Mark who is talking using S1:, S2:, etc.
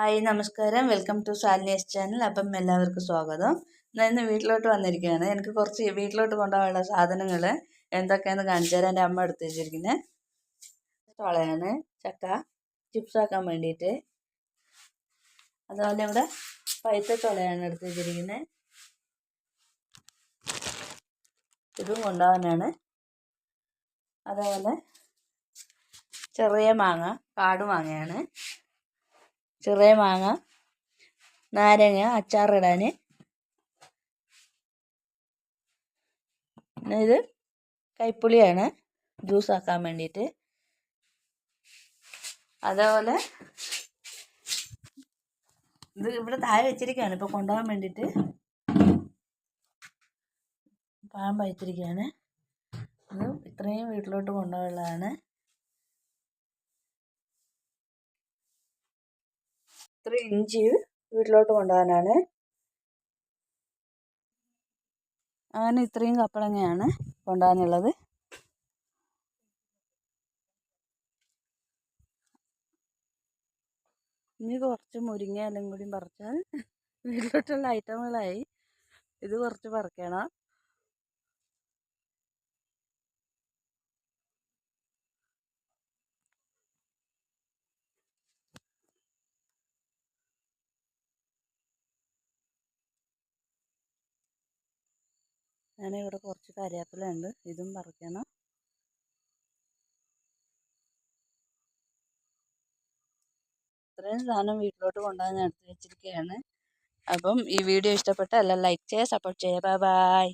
S1: Hi നമസ്കാരം, welcome to ശാലിനീസ് channel. അപ്പം എല്ലാവർക്കും സ്വാഗതം. ഞാൻ ഇന്ന് വീട്ടിലോട്ട് വന്നിരിക്കുകയാണ്. എനിക്ക് കുറച്ച് വീട്ടിലോട്ട് കൊണ്ടുപോകാനുള്ള സാധനങ്ങൾ എന്തൊക്കെയാണെന്ന് കാണിച്ചു തരാൻ എൻ്റെ അമ്മ എടുത്ത് വെച്ചിരിക്കുന്നത്. ചോളയാണ്, ചക്ക ചിപ്സ് ആക്കാൻ വേണ്ടിയിട്ട്. അതുപോലെ ഇവിടെ പഴുത്ത ചോളയാണ് എടുത്ത് വെച്ചിരിക്കുന്നത്. ഇതും കൊണ്ടുപോകാനാണ്. അതേപോലെ ചെറിയ മാങ്ങ, കാടുമാങ്ങയാണ്. ചെറിയ മാങ്ങ, നാരങ്ങ അച്ചാറിടാൻ. പിന്നെ ഇത് കൈപ്പുളിയാണ് ജ്യൂസ് ആക്കാൻ വേണ്ടിയിട്ട്. അതേപോലെ ഇത് ഇവിടെ താഴെ വെച്ചിരിക്കുകയാണ് ഇപ്പോൾ കൊണ്ടുപോകാൻ വേണ്ടിയിട്ട്. പഴം പഴുത്തിരിക്കുകയാണ്. ഇത് ഇത്രയും വീട്ടിലോട്ട് കൊണ്ടുപോകാനുള്ളതാണ്. ഇത്രയും ഇഞ്ചി വീട്ടിലോട്ട് കൊണ്ടുപോകാനാണ്. അങ്ങനെ ഇത്രയും കപ്പളങ്ങയാണ് കൊണ്ടുപോകാനുള്ളത്. ഇനി കുറച്ച് മുരിങ്ങ എല്ലാം കൂടി പറിച്ചാൽ വീട്ടിലോട്ടുള്ള ഐറ്റമുകളായി. ഇത് കുറച്ച് പറിക്കണം. അങ്ങനെ ഇവിടെ കുറച്ച് കരിവേപ്പില ഉണ്ട്, ഇതും പറിക്കണം. ഇത്രയും സാധനം വീട്ടിലോട്ട് കൊണ്ടുപോകാൻ ഞാൻ എടുത്ത് വെച്ചിരിക്കുകയാണ്. അപ്പം ഈ വീഡിയോ ഇഷ്ടപ്പെട്ട എല്ലാം ലൈക്ക് ചെയ്യുക, സപ്പോർട്ട് ചെയ്യുക. Bye bye.